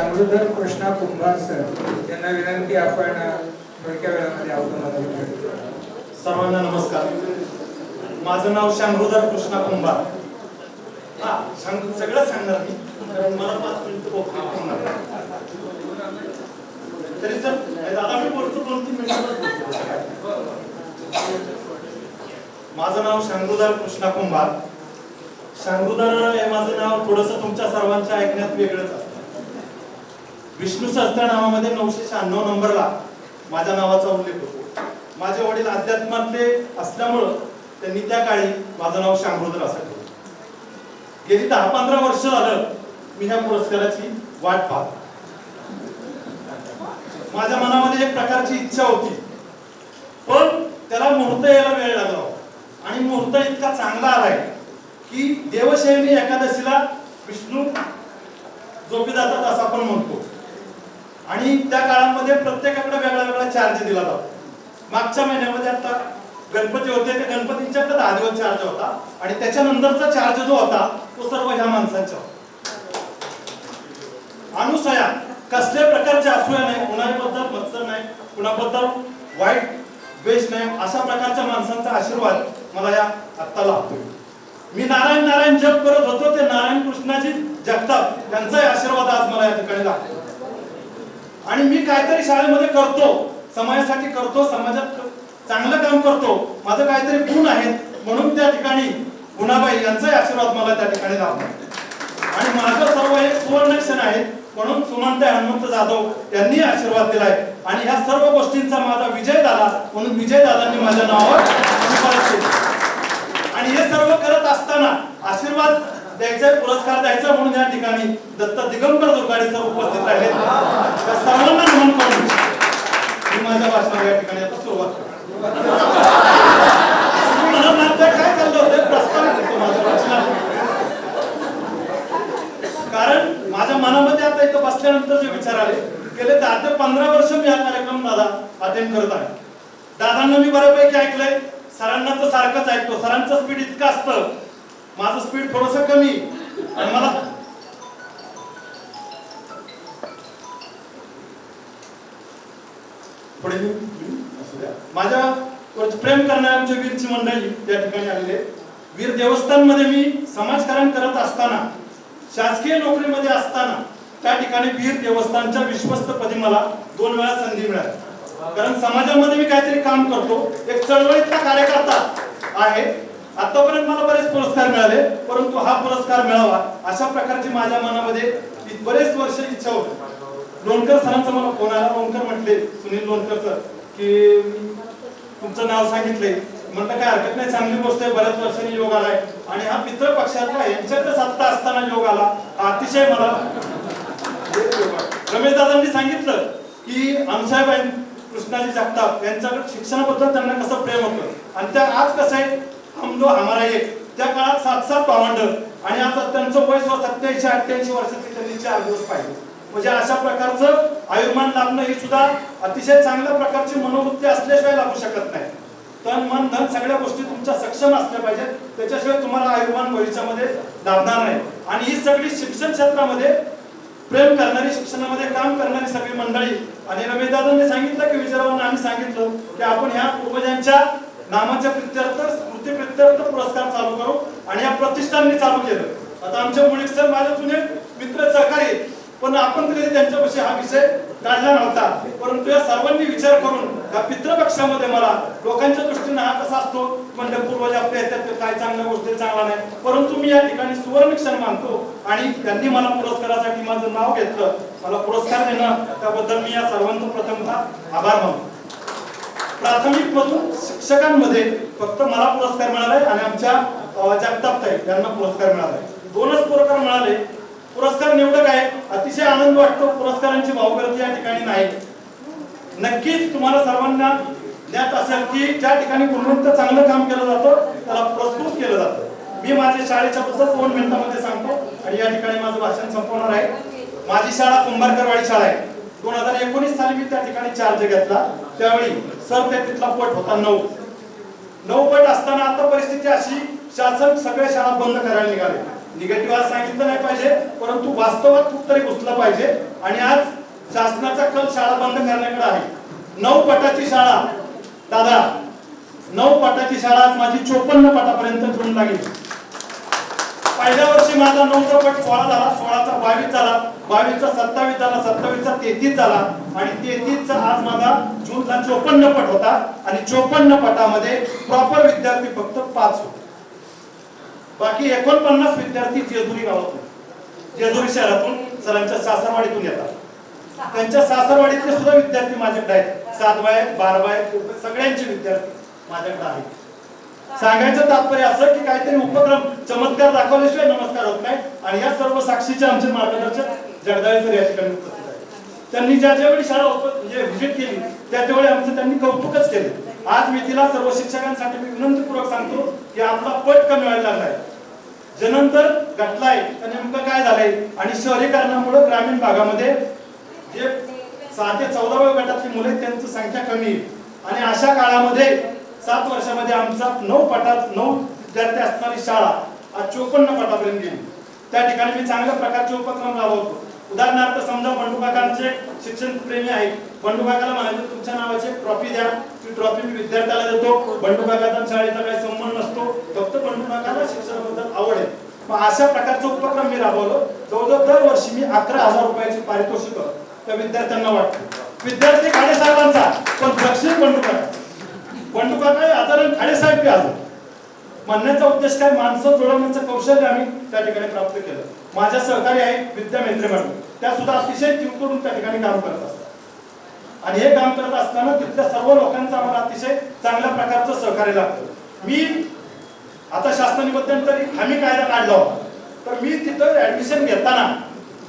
शांगुधर कृष्णा कुंभार sir यांना विनंती आपण थोडक्या वेळामध्ये आवडतो. सर्वांना नमस्कार. माझं नाव शांगुधर कृष्णा कुंभार. सगळं सांगणार मी, कारण मला 5 मिनिटं बोलणार तरी सर दादा मी बोलतो 2-3 मिनिटं. माझं नाव शांगुधर कृष्णा कुंभार. शांगुधर हे माझं नाव थोडंसं तुमच्या सर्वांच्या ऐकण्यात वेगळंच असतं. विष्णू सहस्त्रनामामध्ये 996 नंबरला माझ्या नावाचा उल्लेख होतो. माझे वडील अध्यात्मातले असल्यामुळं त्यांनी त्या काळी माझं नाव शांगुधर असं ठेवलं. गेली 10-15 वर्ष झालं मी ह्या पुरस्काराची वाट पाहतो. माझ्या मनामध्ये एक प्रकारची इच्छा होती, पण त्याला मुहूर्त यायला वेळ लागला. आणि मुहूर्त इतका चांगला आलाय की देवशयनी एकादशीला विष्णू झोपी जातात असं आपण म्हणतो. आणि त्या काळामध्ये प्रत्येकाकडे वेगळा वेगळा चार्ज दिला जातो. मागच्या महिन्यामध्ये आता गणपती होते, त्या गणपतींच्याकडे 10 दिवस चार्ज होता आणि त्याच्यानंतरचा चार्ज जो होता तो सर्व ह्या माणसांचा होता. अनुसया कसल्या प्रकारच्या असूया नाही, कुणाबद्दल मत्सर नाही, कुणाबद्दल वाईट द्वेष नाही, अशा प्रकारच्या माणसांचा आशीर्वाद मला या आत्ता लाभतोय. मी नारायण नारायण जप करत होतो, ते नारायण कृष्णाजी जगताप यांचाही आशीर्वाद आज मला या ठिकाणी लाभतो. आणि मी काहीतरी शाळेमध्ये करतो, समाजासाठी करतो, समाजात चांगलं काम करतो, माझं काहीतरी गुण आहेत म्हणून त्या ठिकाणी गुणाबाई यांचाही आशीर्वाद मला त्या ठिकाणी लाभतो. आणि माझं सर्व हे सुवर्णक्षण आहे म्हणून सुमनताई हनुमंत जाधव यांनी आशीर्वाद दिलाय. आणि ह्या सर्व गोष्टींचा माझा विजय झाला म्हणून विजय दादांनी माझ्या नावावर शिफारस केली. आणि हे सर्व करत असताना आशीर्वाद द्यायचा, पुरस्कार द्यायचा म्हणून या ठिकाणी दत्त दिगंबर दुर्गाडे सर उपस्थित राहिले. त्या सर्वांना नमन करून मी माझ्या भाषणाला या ठिकाणी आता सुरुवात करतो. काय चाललं होतं प्रस्तावित होतो माझ्या भाषणात, कारण माझ्या मनामध्ये आता इथं बसल्यानंतर जे विचार आले, गेले 10 ते 15 वर्ष मी हा कार्यक्रम दादा अटेंड करत आहे. दादांना मी बऱ्यापैकी ऐकलंय, सरांना तर सारखंच ऐकतो. सरांचं स्पीड इतकं असतं, माझं स्पीड थोडंसं कमी. आणि मला थोडे माझ्या प्रेम करणारे आमचे वीरची मंडळी त्या ठिकाणी आलेले. वीर देवस्थानमध्ये मी समाजकारण करत असताना, शासकीय नोकरीमध्ये असताना त्या ठिकाणी वीर देवस्थानच्या विश्वस्तपदी मला 2 वेळा संधी मिळाली. कारण समाजामध्ये मी काहीतरी काम करतो, एक चळवळीतला कार्यकर्ता आहे. आतापर्यंत मला बरेच पुरस्कार मिळाले, परंतु हा पुरस्कार मिळावा अशा प्रकारची माझ्या मनामध्ये बरेच वर्ष इच्छा होती. लोणकर सरांचा मला फोन आला. लोणकर म्हटले, सुनील लोणकर सर, की तुमचं नाव सांगितले. म्हटलं काय हरकत नाही, चांगली गोष्ट आहे, बऱ्याच वर्षांनी योग आलाय आणि हा पितृ पक्षातला यांच्याकडे सत्ता असताना योग आला, अतिशय मला. रमेश दादांनी सांगितलं की अनुसाहेब कृष्णाजी जगताप यांच्याकडे शिक्षणाबद्दल त्यांना कसं प्रेम होतं. आणि त्या आज कसं आहे, हम दो हमारा एक, त्या काळात 7-7 भावंड आणि आज त्यांचं वय 87-88 वर्षाची त्यांनी 4 दिवस पाहिजे. म्हणजे अशा प्रकारचं आयुर्मान लाभणं ही सुद्धा अतिशय चांगल्या प्रकारची मनोवृत्ती असल्याशिवाय लाभू शकत नाही. तन मन धन सगळ्या गोष्टी तुमच्या सक्षम असल्या पाहिजेत, त्याच्याशिवाय तुम्हाला आयुर्मान भविष्यामध्ये लाभणार नाही. आणि ही सगळी शिक्षण क्षेत्रामध्ये प्रेम करणारी, शिक्षणामध्ये काम करणारी सगळी मंडळी. आणि रमेश दादांनी सांगितलं की विचारांना आम्ही सांगितलं की आपण ह्या पूर्वजांच्या नामाच्या प्रित्यर्थ, स्मृती प्रित्यर्थ पुरस्कार चालू करू. आणि या प्रतिष्ठानने चालू केलं. आता आमचे मुळीक सर माझे जुने मित्र सहकारी, पण आपण कधी त्यांच्यापाशी हा विषय काढला नव्हता. परंतु या सर्वांनी विचार करून या पितृपक्षामध्ये मला लोकांच्या दृष्टीने हा कसा असतो, म्हणजे पूर्वज आपल्या येतात काय चांगल्या गोष्टी चांगला नाही, परंतु मी या ठिकाणी सुवर्णक्षण मानतो. आणि त्यांनी मला पुरस्कारासाठी माझं नाव घेतलं, मला पुरस्कार देणं, त्याबद्दल मी या सर्वांचं प्रथमतः आभार मानतो. प्राथमिक मधून शिक्षकांमध्ये फक्त मला पुरस्कार मिळालाय आणि आमच्या जगतापताई यांना पुरस्कार मिळालाय. 2च पुरस्कार मिळाले. पुरस्कार निवडक आहे, अतिशय आनंद वाटतो. पुरस्कारांची भावगर्दी या ठिकाणी नाही. नक्कीच तुम्हाला सर्वांना ज्ञात असेल की ज्या ठिकाणी गुणवत्ता चांगलं काम केलं जातं त्याला पुरस्कृत केलं जातं. मी माझ्या शाळेच्या बद्दल 2 मिनिटांमध्ये सांगतो आणि या ठिकाणी माझं भाषण संपवणार आहे. माझी शाळा कुंभारकरवाडी शाळा आहे. 2019 साली मी त्या ठिकाणी चार्ज घेतला. त्यावेळी सर त्या तिथला पट होता 9 पट असताना आता परिस्थिती अशी, शासन सगळ्या शाळा बंद करायला निघाले. निगेटिव्ह आज सांगितलं नाही पाहिजे, परंतु वास्तवात कुठतरी घुसलं पाहिजे. आणि आज शासनाचा कल शाळा बंद करण्याकडे आहे. 9 पटाची शाळा दादा, 9 पटाची शाळा आज माझी 54 पटापर्यंत घेऊन लागली. पहिल्या वर्षी माझा 9चा पट 16 झाला, 16चा 22 झाला, 22चा 27 झाला, 27चा 33 झाला आणि 33चा आज माझा जूनला 54 पट होता. आणि 54 पटामध्ये प्रॉपर विद्यार्थी फक्त 5 होते. बाकी 49 विद्यार्थी जेजुरी गावातून, जेजुरी शहरातून सरांच्या सासरवाडीतून येतात. त्यांच्या सासरवाडीतले सुद्धा विद्यार्थी माझ्याकडे आहेत. 7वा आहेत, 12वा आहेत, सगळ्यांचे विद्यार्थी माझ्याकडे आहेत. सांगायचं तात्पर्य असं की काहीतरी उपक्रम चमत्कार दाखवल्याशिवाय नमस्कार होत नाही. आणि या सर्व साक्षीचे आमचे मार्गदर्शक जगदाळे सर या ठिकाणी उपस्थित आहेत. त्यांनी ज्या ज्यावेळी शाळा म्हणजे व्हिजिट केली त्यावेळी आमचं त्यांनी कौतुकच केले. आज मी तिला सर्व शिक्षकांसाठी मी विनंतीपूर्वक सांगतो की आपला पट कमी व्हायला लागलाय, जनंतर घटलाय, तर नेमकं काय झालंय. आणि शहरीकरणामुळे ग्रामीण भागामध्ये जे 6 ते 14व्या गटातली मुले त्यांची संख्या कमी आहे. आणि अशा काळामध्ये 7 वर्षामध्ये आमचा 9 पटात 9 विद्यार्थी असणारी शाळा आज 54 पटापर्यंत गेली. त्या ठिकाणी मी चांगल्या प्रकारचे उपक्रम राबवतो. उदाहरणार्थ समजा बंडू काकांचे शिक्षण प्रेमी आहेत, बंडू काकाला म्हणाले तुमच्या नावाची ट्रॉफी द्या, ती ट्रॉफी मी विद्यार्थ्याला देतो. बंडू काकाचा शाळेचा काही संबंध नसतो, फक्त बंडू काकाला शिक्षणाबद्दल आवड आहे. मग अशा प्रकारचा उपक्रम मी राबवलो. जवळजवळ दरवर्षी मी 11,000 रुपयाची पारितोषिक त्या विद्यार्थ्यांना वाटतो. विद्यार्थी खाडेसाहेबांचा पण दक्षिण बंडू काका, बंडू काका आजारान खाडेसाहेब बी आजार. म्हणण्याचा उद्देश काय, माणसं जुळवण्याचं कौशल्य आम्ही त्या ठिकाणी प्राप्त केलं. माझ्या सहकारी आहेत विद्या मेत्रे मॅडम, त्या सुद्धा अतिशय जीवतोडून त्या ठिकाणी काम करत असतात. आणि हे काम करत असताना तिथल्या सर्व लोकांचं आम्हाला अतिशय चांगल्या प्रकारचं सहकार्य लागतं. मी आता शासनाने मध्यंतरी हमी कायदा काढला होता, तर मी तिथं ऍडमिशन घेताना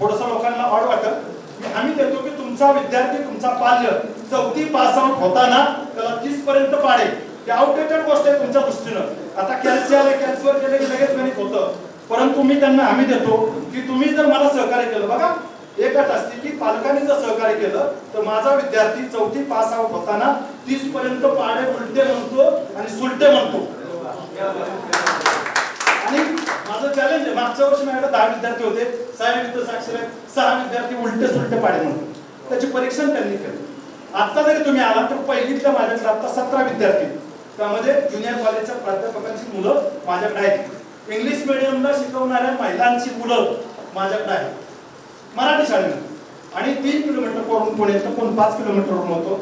थोडस लोकांना ऑड वाटत, मी हमी देतो की तुमचा विद्यार्थी, तुमचा पाल्य 4थी पास आउट होताना त्याला 30 पर्यंत पाडे. ही आउटडेटेड गोष्ट आहे तुमच्या दृष्टीनं. आता कॅल्सीवर केले की लगेच गणित होतं, परंतु मी त्यांना हमी देतो की तुम्ही जर मला सहकार्य केलं, बघा एक अट असते की पालकांनी जर सहकार्य केलं तर माझा विद्यार्थी 4थी पास आउट होताना 30 पर्यंत पाडे उलटे म्हणतो आणि सुलटे म्हणतो. आणि माझं चॅलेंज आहे, मागच्या वर्षी माझ्याकडे 10 विद्यार्थी होते, 6 विद्यार्थी साक्षर आहेत, 6 विद्यार्थी उलटे सुलटे पाडे म्हणतो. त्याचे परीक्षण त्यांनी केलं. आता जरी तुम्ही आला तर पहिलीतल्या माझ्याकडे आता 17 विद्यार्थी, त्यामध्ये ज्युनियर कॉलेजच्या प्राध्यापकांची मुलं माझ्याकडे आहेत. इंग्लिश मीडियमला शिकवणाऱ्या महिलांची मुलं माझ्याकडे आहेत मराठी शाळेमध्ये. आणि 3 किलोमीटर वरून कोण येतं, कोण 5 किलोमीटरवरून होतो.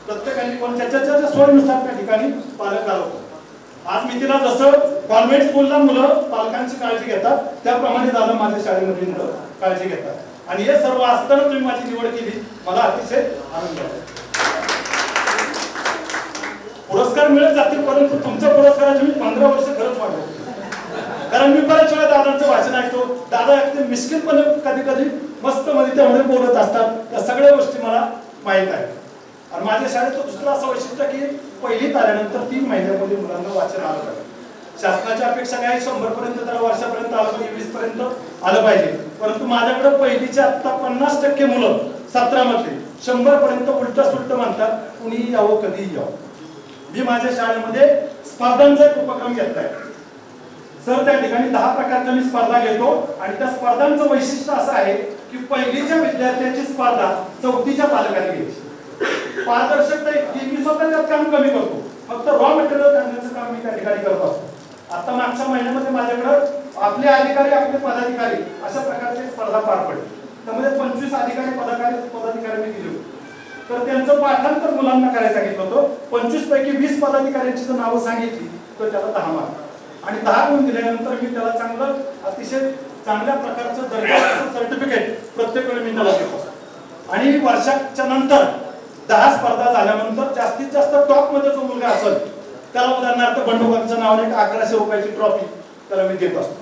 प्रत्येकाने कोण त्याच्या सोयीनुसार त्या ठिकाणी पालक आलो. आज मी तिला जसं कॉन्व्हेंट स्कूलला मुलं पालकांची काळजी घेतात, त्याप्रमाणे दादा माझ्या शाळेमधली मुलं काळजी घेतात. आणि हे सर्व असताना तुम्ही माझी निवड केली, मला अतिशय आनंद आहे. पुरस्कार मिळत जातील, परंतु तुमच्या पुरस्काराचे मी 15 वर्ष खरंच वाढवतो. कारण मी बऱ्याच वेळा दादांचं भाषण ऐकतो, दादा अगदी मिश्किलपणे कधी कधी मस्त मध्ये त्यामध्ये बोलत असतात. त्या सगळ्या गोष्टी मला माहीत आहेत. आणि माझ्या शाळेचं दुसरं असं वैशिष्ट्य की पहिलीत आल्यानंतर 3 महिन्यामध्ये मुलांना वाचन आलं पाहिजे. शासनाच्या अपेक्षा काय 100 पर्यंत, त्याला वर्षापर्यंत आलं पाहिजे, 20 पर्यंत आलं पाहिजे. परंतु माझ्याकडे पहिलीच्या आता 50% मुलं 17 मधले 100 पर्यंत उलट सुलट म्हणतात, कुणी यावं कधी यावं. मी माझ्या शाळेमध्ये स्पर्धांचा एक उपक्रम घेतलाय. सर त्या ठिकाणी 10 प्रकारच्या मी स्पर्धा घेतो. आणि त्या स्पर्धांचं वैशिष्ट्य असं आहे की पहिलीच्या विद्यार्थ्यांची स्पर्धा 4थीच्या पालकांनी घ्यायची. पारदर्शकता इतकी, मी स्वतः त्यात काम कमी करतो, फक्त रॉ मटेरियल आणण्याचं काम मी त्या ठिकाणी करत असतो. आता मागच्या महिन्यामध्ये माझ्याकडे आपले अधिकारी, आपले पदाधिकारी अशा प्रकारची स्पर्धा पार पडली. त्यामध्ये 25 अधिकारी पदाधिकारी मी दिले होते. तर त्यांचं पाठांतर मुलांना करायला सांगितलं होतं. 25 पैकी 20 पदाधिकाऱ्यांची जर नावं सांगितली तर त्याला 10 मार्क. आणि 10 गुण दिल्यानंतर मी त्याला चांगलं, अतिशय चांगल्या प्रकारचं दर्जाचं सर्टिफिकेट प्रत्येक वेळी मी त्याला देतो. आणि वर्षाच्या नंतर 10 स्पर्धा झाल्यानंतर जास्तीत जास्त टॉप मध्ये जो मुलगा असेल त्याला उदाहरणार्थ बंडोबांच्या नावाने 1100 रुपयाची ट्रॉफी त्याला मी देत असतो.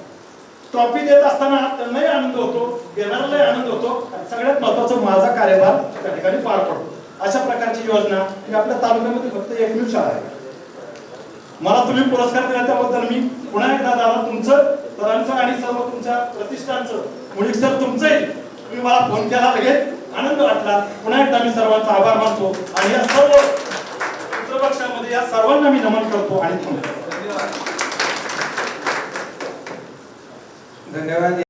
ट्रॉफी देत असताना त्यांनाही आनंद होतो, देणाऱ्यालाही आनंद होतो. आणि सगळ्यात महत्वाचं माझा कार्यभार त्या ठिकाणी पार पडतो. अशा प्रकारची योजना ही आपल्या तालुक्यामध्ये फक्त एकमेव शाळा आहे. मला तुम्ही पुरस्कार दिला त्याबद्दल मी पुन्हा एकदा दादा तुमचं, सरांचं आणि सर्व तुमच्या प्रतिष्ठानचं, मुळीक सर तुमचंही, तुम्ही मला फोन केला लगेच, आनंद वाटला. पुन्हा एकदा मी सर्वांचा आभार मानतो. आणि या सर्व चित्रपक्षामध्ये या सर्वांना मी नमन करतो आणि थांबतो. धन्यवाद.